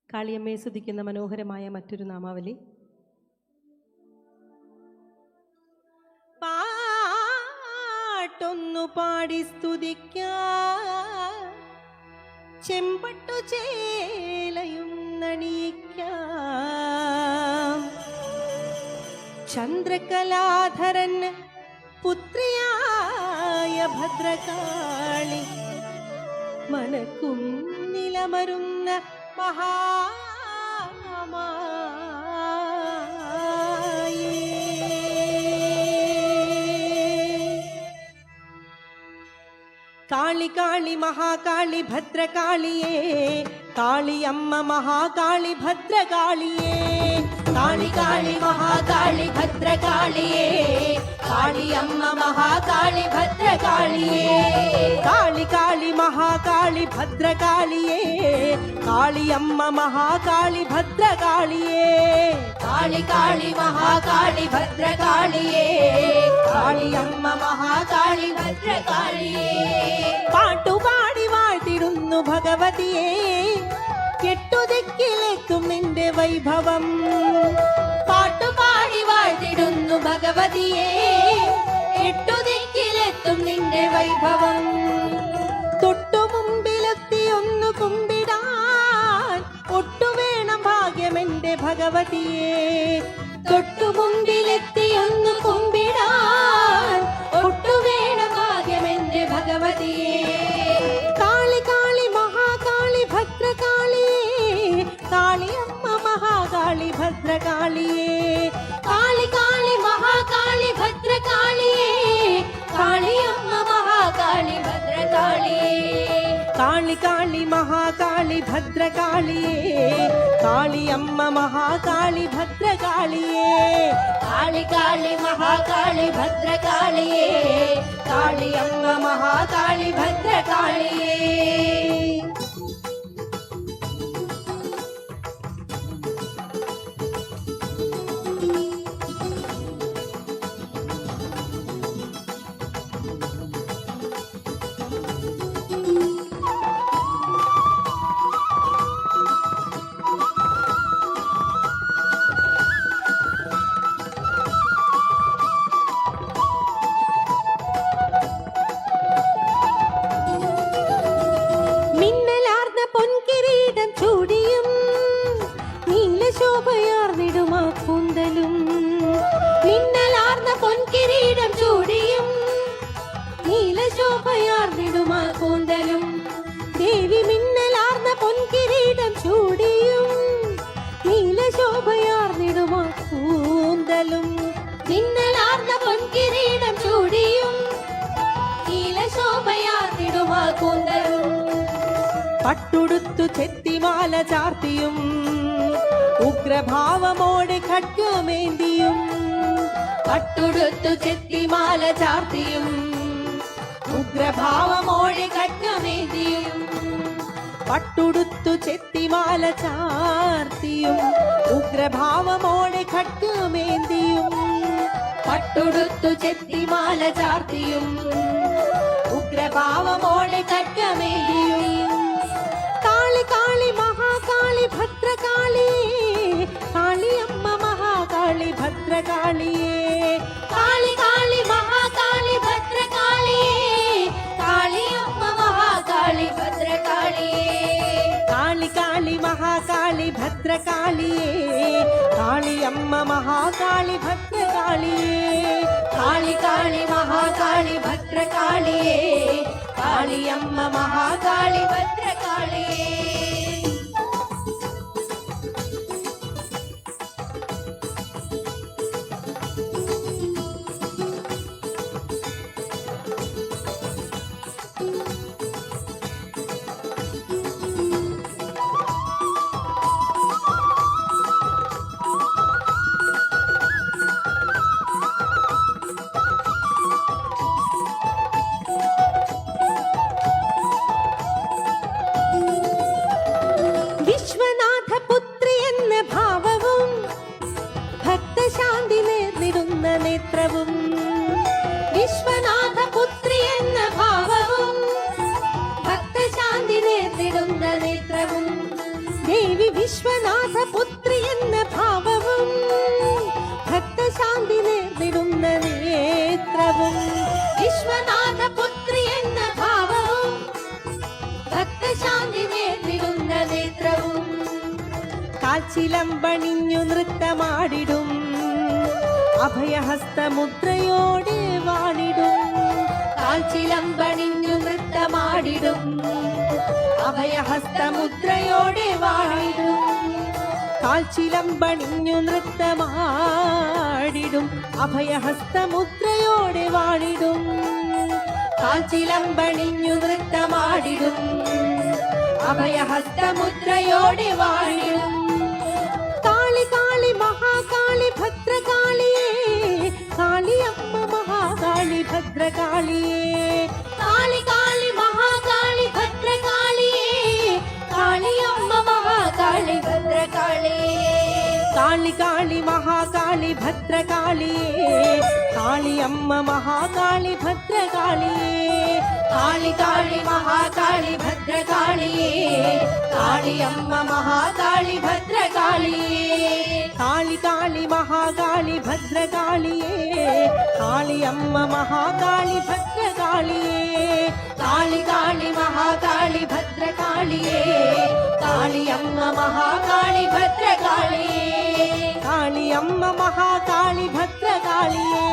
കാളിയമ്മയെ സ്തുതിക്കുന്ന മനോഹരമായ മറ്റൊരു നാമാവലി. പാട്ടൊന്നു പാടി സ്തുതിക്കാം, ചെമ്പട്ടു ചേലയും നണിയിക്കാം. ചന്ദ്രകലാധരൻ പുത്രിയായ ഭദ്രകാളി മനക്കും നിലമരുന്ന മഹാമായേ. കാളി കാളി മഹാകാളി ഭദ്രകാളിയേ, കാളിയമ്മ മഹാകാളി ഭദ്രകാളിയേ. കാളി കാളി മഹാകാളി ഭദ്രകാളിയേ, കാളിയമ്മ മഹാകാളി ഭദ്രകാളിയേ. കാളി കാളി മഹാകാളി ഭദ്രകാളിയേ, കാളിയമ്മ മഹാകാളി ഭദ്രകാളിയേ. കാളി കാളി മഹാകാളി ഭദ്രകാളിയേ, കാളിയമ്മ മഹാകാളി ഭദ്രകാളിയേ. പാട്ടുപാടി വാഴ്ത്തിടുന്നു ഭഗവതിയെ, കെട്ടുദിക്കിലെത്തും നിന്റെ വൈഭവം. പാട്ടുപാടി വാഴ്ത്തിടുന്നു ഭഗവതിയെ, കെട്ടുദിക്കിലെത്തും നിന്റെ വൈഭവം. തൊട്ടു മുമ്പിലെത്തി ഒന്ന് കുമ്പിടാൻ ഒട്ടുവേണം ഭാഗ്യമെന്റെ ഭഗവതിയെ. തൊട്ടു മുമ്പിലെത്തി ഒന്ന് കുമ്പിടാൻ ഒട്ടുവേണം ഭാഗ്യമെന്റെ ഭഗവതിയെ. കാളി കാളി മഹാകാളി ഭദ്രകാളിയേ, കാളിയമ്മ മഹാകാളി ഭദ്രകാളിയേ. കാളി കാളി മഹാകാളി ഭദ്രകാളിയേ, കാളിയമ്മ മഹാകാളി ഭദ്രകാളിയേ. കാളി കാളി മഹാകാളി ഭദ്രകാളിയേ, കാളിയമ്മ മഹാകാളി ഭദ്രകാളിയേ. കാളി കാളി മഹാകാളി ഭദ്രകാളിയേ, കാളിയമ്മ മഹാകാളി ഭദ്രകാളിയേ. ശോഭയാർന്നിടുമാ കൂന്തലും, മിന്നലാർന്ന പൊൻകിരീടം ചൂടിയും നീലശോഭയാർന്നിടുമാ കൂന്തലും. ദേവി മിന്നലാർന്ന പൊൻകിരീടം ചൂടിയും നീലശോഭയാർന്നിടുമാ കൂന്തലും. മിന്നലാർന്ന പൊൻകിരീടം ചൂടിയും നീലശോഭയാർന്നിടുമാ കൂന്തലും. പട്ടുടുത്തു ചെത്തിമാല ചാർത്തിയും ഉഗ്രഭാവമോടെ ഖഡ്ഗമേന്തിയും. പട്ടുടുത്തു ചെത്തിമാല ചാർത്തിയും ഉഗ്രഭാവമോടെ ഖഡ്ഗമേന്തിയും. പട്ടുടുത്തു ചെത്തിമാല ചാർത്തിയും ഉഗ്രഭാവമോടെ ഖഡ്ഗമേന്തിയും. പട്ടുടുത്തു ചെത്തിമാല ചാർത്തിയും ഉഗ്രഭാവമോടെ ഖഡ്ഗമേന്തിയും. കാളി കാളി മഹാകാളി ഭദ്രകാളിയേ, കാളിയമ്മ മഹാകാളി ഭദ്രകാളിയേ. കാളി കാളി മഹാകാളി ഭദ്രകാളിയേ, കാളിയമ്മ മഹാകാളി ഭദ്രകാളിയേ. കാളി കാളി മഹാകാളി ഭദ്രകാളിയേ, കാളിയമ്മ മഹാകാളി ഭദ്രകാളിയേ. കാളി കാളി മഹാകാളി ഭദ്രകാളിയേ, കാളിയമ്മ മഹാകാളി ഭദ്രകാളിയേ. വിശ്വനാഥപുത്രി എന്ന ഭാവവും ഭക്തശാന്തി നേർന്നിടുന്ന നേത്രവും. വിശ്വനാഥപുത്രി എന്ന ഭാവവും ഭക്തശാന്തി നേർന്നിടുന്ന നേത്രവും. ദേവി വിശ്വനാഥ പുത്രി എന്ന ഭാവവും ഭക്തശാന്തി നേർന്നിടുന്ന നേത്രവും വിശ്വനാഥ പുത്രി എന്ന ഭാവവും ഭക്തശാന്തി നേർന്നിടുന്ന നേത്രവും കാൽച്ചിലമ്പണിഞ്ഞു നൃത്തമാടിടും അഭയഹസ്തമുദ്രയോടെ വാണിടും കാൽച്ചിലമ്പണിഞ്ഞു നൃത്തമാടിടും അഭയഹസ്തമുദ്രയോടെ വാണിടും കാൽച്ചിലമ്പണിഞ്ഞു നൃത്തമാടിടും അഭയഹസ്തമുദ്രയോടെ വാണിടും കാൽച്ചിലമ്പണിഞ്ഞു നൃത്തമാടിടും അഭയഹസ്തമുദ്രയോടെ വാണിടും കാളി കാളി മഹാകാളി ഭദ്രകാളിയേ കാളിയമ്മ മഹാകാളി ഭദ്രകാളിയേ കാളി കാളി മഹാകാളി ഭദ്രകാളിയേ കാളിയമ്മ മഹാകാളി ഭദ്രകാളിയേ കാളി കാളി മഹാകാളി ഭദ്രകാളിയേ കാളിയമ്മ മഹാകാളി ഭദ്രകാളിയേ കാളി കാളി മഹാകാളി ഭദ്രകാളിയേ കാളിയമ്മ മഹാകാളി ഭദ്രകാളിയേ കാളി കാളി മഹാകാളി ഭദ്രകാളിയേ കാളിയമ്മ മഹാകാളി ഭദ്രകാളിയേ കാളി കാളി മഹാകാളി ഭദ്രകാളിയേ കാളിയമ്മ മഹാകാളി ഭദ്രകാളിയേ കാളിയമ്മ മഹാകാളി ഭദ്രകാളിയേ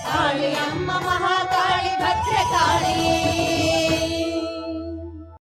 കാളിയമ്മ മഹാകാളി ഭദ്രകാളിയേ